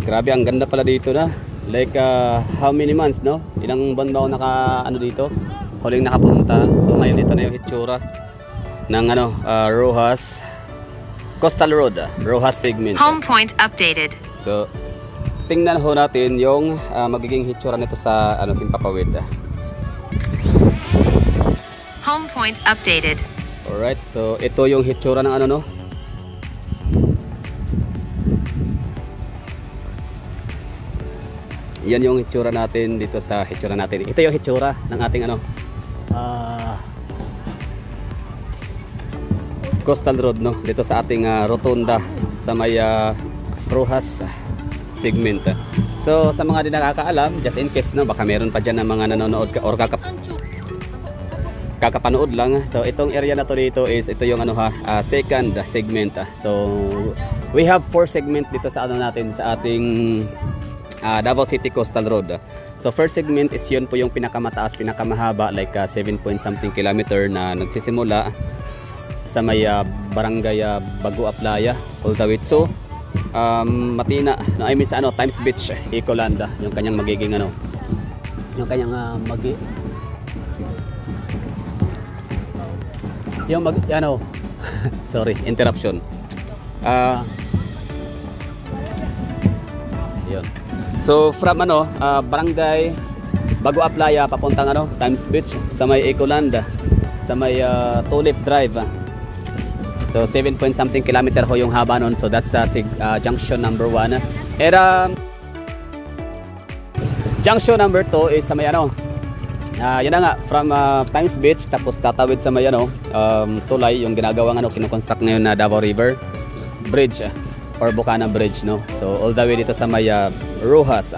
Grabe, ang ganda pala dito na. Like how many months, no? Ilang buwan ba ako naka ano dito? Huling nakapunta. So ngayon ito na yung hitsura ng ano, Roxas Coastal Road, Roxas segment. Home point updated. So tingnan ho natin yung magiging hitsura nito sa ano, Himpapawid. Home point updated. Alright, so ito yung hitsura ng ano, no? Yan yung hitsura natin dito sa hitsura natin. Ito yung hitsura ng ating ano, Coastal Road, no? Dito sa ating rotunda sa may Roxas segment. So sa mga di nakakaalam, just in case, no, baka meron pa dyan na mga nanonood or kakapanood lang. So itong area na to dito is ito yung ano second segment. So we have 4 segment dito sa ano natin, sa ating Davao City Coastal Road. So first segment is yun po yung pinakamataas, pinakamahaba, like 7 point something kilometer na nagsisimula sa may barangay Bagua Playa all the way to Matina, no, I mean sa ano, Times Beach, Ecoland, yung kanyang magiging ano, yung kanyang ano sorry, interruption. Yun. So from ano, barangay Bagua Playa papuntang ano, Times Beach sa may Ecoland, sa may Tulip Drive. So 7 point something kilometer ho yung haba nun. So that's junction number 1. And junction number 2 is sa may ano, yun na nga, from Times Beach tapos tatawid sa may ano, tulay, yung ginagawang ano, kinukonstruct ngayon na Davao River Bridge or Bukana Bridge, no? So all the way dito sa may Roxas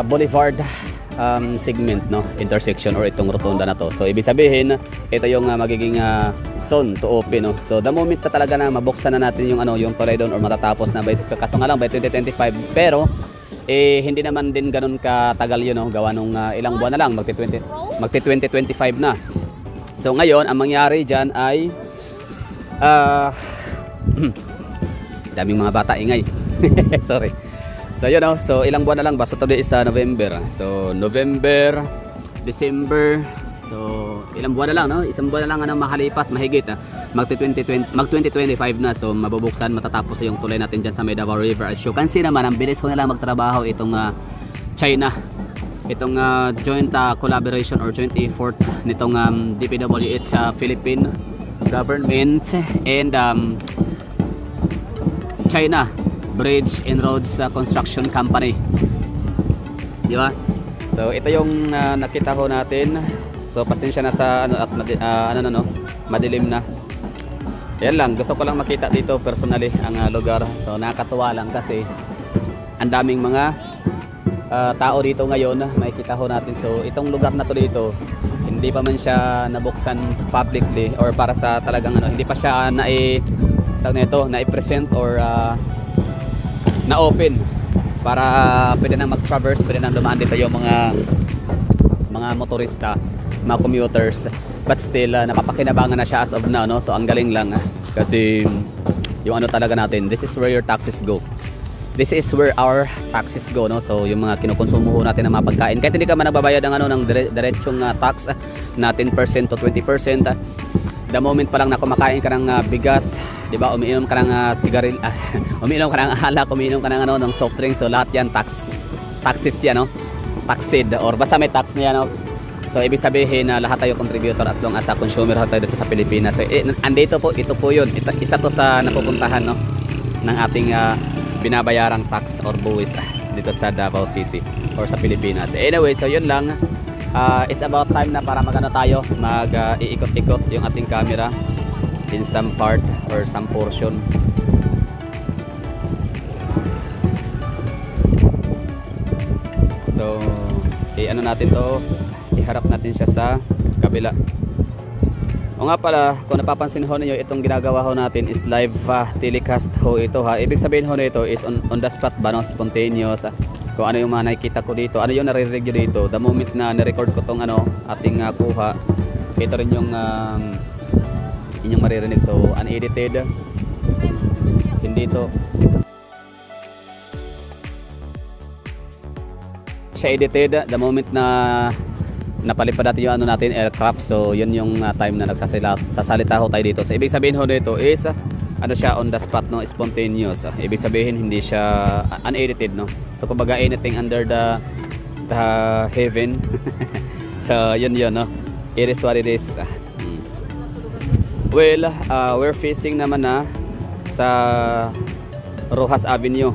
Boulevard segment, no, intersection or itong rotunda na to. So ibig sabihin ito yung magiging zone to open, no? So the moment na talaga na mabuksan na natin yung ano, yung tulay doon or matatapos na by, kaso nga lang by 2025, pero hindi naman din ganun katagal yun, no? Gawa nung ilang buwan na lang, magti 2025 na. So ngayon ang mangyari dyan ay daming mga bata ingay. Sorry. So yun, no? So ilang buwan na lang, basta today is November. So November, December, so ilang buwan na lang, no? Isang buwan na lang ano, makalipas, mahigit mag 2025 na. So mabubuksan, matatapos yung tulay natin dyan sa may Davao River. As you can see naman, ang bilis ko nila magtrabaho itong China, itong joint collaboration or joint effort nitong DPWH Philippine government and China Bridge and Roads Construction Company, di ba? So ito yung nakita ho natin. So pasensya na sa ano, at no, madilim na. Yan lang, gusto ko lang makita dito personally ang lugar. So nakakatuwa lang kasi ang daming mga tao dito ngayon, makikita ho natin. So itong lugar na to dito, hindi pa man siya nabuksan publicly or para sa talagang ano, hindi pa siya na-present or na-open para pwede nang mag-traverse, pwede nang dumaan dito yung mga motorista, mga commuters. But still napapakinabangan na siya as of now, no? So ang galing lang kasi yung ano talaga natin, this is where your taxes go. This is where our taxes go, no? So yung mga kinukonsumo natin ng mga pagkain, kahit hindi ka man nagbabayad ng ano, ng diretsong tax na 10% to 20%, the moment pa lang na kumakain ka ng bigas, di ba, umiinom ka ng sigaril, umiinom ka ng alak, umiinom ka ng ano, ng soft drinks, so lahat yan taxes yan, no? Taxed or basta may tax niya, no? So ibig sabihin na lahat tayo contributor as long as a consumer tayo dito sa Pilipinas. So andito po, ito po yun, isa to sa napupuntahan, no, ng ating binabayarang tax or buwis dito sa Davao City or sa Pilipinas. Anyway, so yun lang. It's about time na para magano tayo, mag-iikot-ikot yung ating camera in some part or some portion. So ano natin to, iharap natin siya sa kabila. O nga pala, kung napapansin ho ninyo, itong ginagawa ho natin is live telecast ho ito, ha. Ibig sabihin ho nito is on the spot ba, no? Spontaneous. Kung ano yung mga nakikita ko dito, ano yung naririnig nyo dito, the moment na na-record ko tong ano, ating kuha, ito rin yung inyong maririnig. So unedited, hindi to siya edited the moment na napalipad natin yung ano natin aircraft. So yun yung time na sasalita ho tayo dito. So ibig sabihin ho dito is ano siya on the spot, no, spontaneous. Ibig sabihin hindi siya unedited, no. So kumbaga anything under the heaven. So yun no, it is what it is. Well, we're facing naman na sa Rojas Avenue.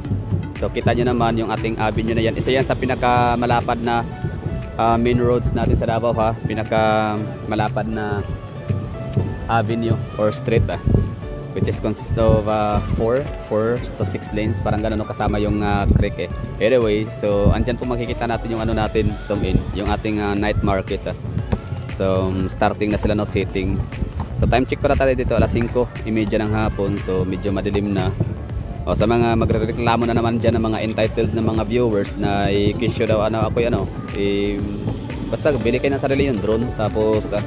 So kita nyo naman yung ating avenue na yan. Isa yan sa pinakamalapad na main roads natin sa Davao, ha. Pinakamalapad na avenue or street, which is consist of 4 to 6 lanes, parang gano'n, kasama yung creek, Anyway, so andyan po makikita natin yung ano natin, zoom in, yung ating night market, So starting na sila, no, sitting. So time check para tayo dito, alas 5:30 ng hapon. So medyo madilim na. O, sa mga magrereklamo na naman dyan ng mga entitled na mga viewers na i-kisyo daw basta bili kayo ng sarili yung drone, tapos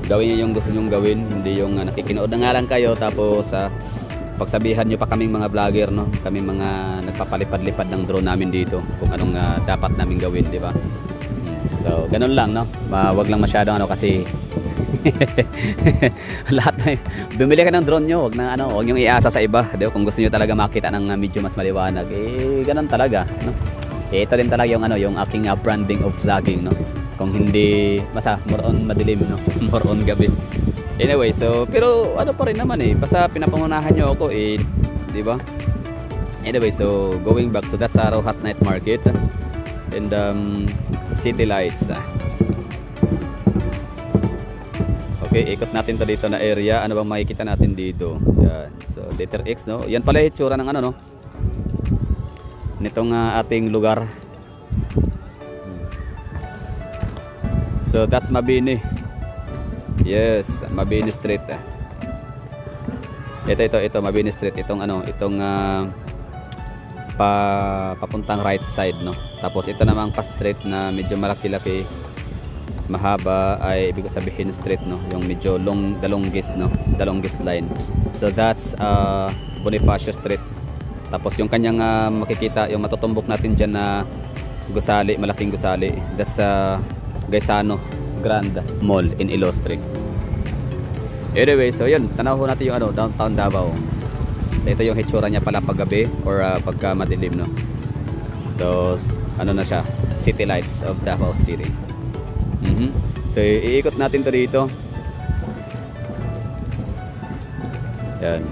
gawin niyo yung gusto nyong gawin, hindi yung nakikinood na nga lang kayo, tapos pagsabihan nyo pa kaming mga vlogger, no, kami mga nagpapalipad-lipad ng drone namin dito kung anong dapat namin gawin, di ba? So ganun lang, no, wag lang masyadong kasi lahat na bumili ka ng drone nyo, wag nyo iasa sa iba, di ba? Kung gusto nyo talaga makita ng medyo mas maliwanag, ganun talaga, no? Ito din talaga yung yung aking branding of vlogging, no. Kung hindi more on madilim, no, more on gabi. Anyway, so pero ano pa rin naman, basta pinapangunahan nyo ako, di ba? Anyway, so going back, so that's Rojas Night Market and city lights. Okay, ikot natin to dito na area. Ano bang makikita natin dito? Yan. So letter X, no. Yan pala yung itsura ng no, nitong ating lugar. So that's Mabini. Yes, Mabini Street. Ito Mabini Street. Itong papuntang right side, no. Tapos ito namang pa street na medyo malaki-laki, mahaba, ay ibig sabihin street, no, yung medyo the longest, no, the longest line. So that's Bonifacio Street. Tapos yung kanyang makikita, yung matutumbok natin dyan na gusali, malaking gusali, that's Gaisano Grand Mall in Ilostre. Anyway, so yun, tanaw natin yung downtown Davao. So ito yung hitsura niya pala paggabi or pagka madilim, no. So na siya, city lights of Davao City. So iikot natin to dito. Yan.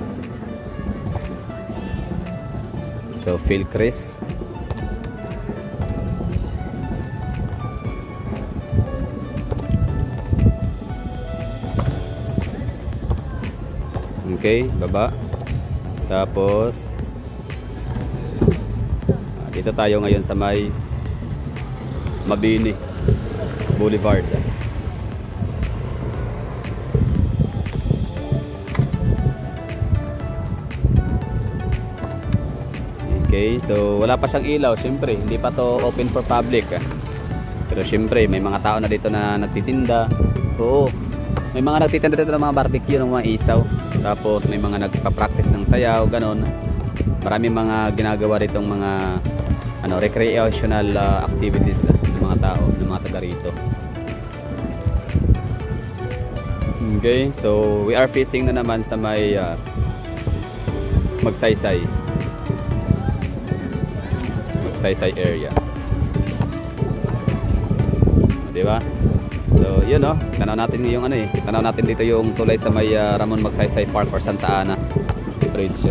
So Philcris. Okay, baba. Tapos dito tayo ngayon sa may Mabini Boulevard. Okay, so wala pa siyang ilaw, syempre hindi pa to open for public. Pero syempre may mga tao na dito na nagtitinda. Oo, may mga nagtitinda dito ng mga barbecue, ng mga isaw. Tapos may mga nagpa-practice ng sayaw, ganon. Maraming mga ginagawa ditong mga recreational activities ng mga tao, ng mga taga rito. Okay, so we are facing na naman sa may Magsaysay area. Di ba? So, yun, no. Tanaw natin yung tanaw natin dito yung tulay sa may Ramon Magsaysay Park or Santa Ana Bridge.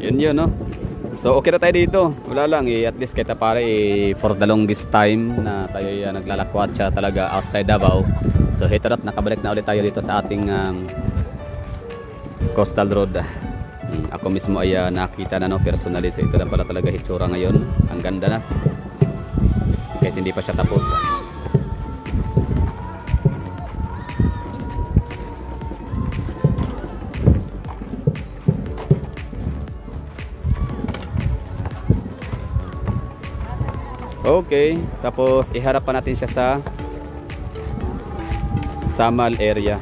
Yun, no. So, okay na tayo dito. Wala lang, at least kahit pare for the longest time na tayo naglalakwat siya talaga outside Davao. So, hito na, nakabalik na ulit tayo dito sa ating Coastal Road. Ako mismo ay nakita na, no, personally. So ito lang pala talaga hitsura ngayon. Ang ganda na kahit hindi pa siya tapos. Okay, tapos iharap pa natin siya sa Samal area.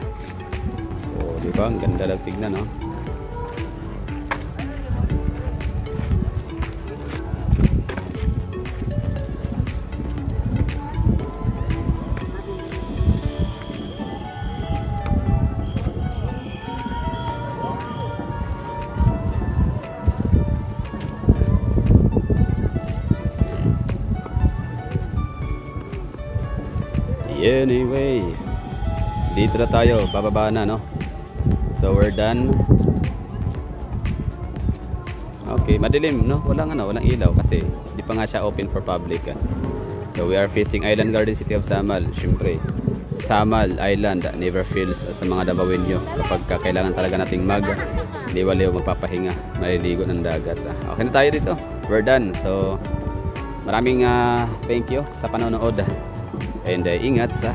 Oh, di ba? Ang ganda lang tignan, no? Anyway, dito na tayo, bababa na, no? So we're done. Okay, madilim, no? Walang ilaw kasi di pa nga siya open for public. So we are facing Island Garden, City of Samal. Syempre, Samal Island never fails sa mga Davaoenyo kapag kailangan talaga nating liwaliw, magpapahinga, maliligo ng dagat. Okay na tayo dito. We're done. So maraming thank you sa panonood. And ingat sa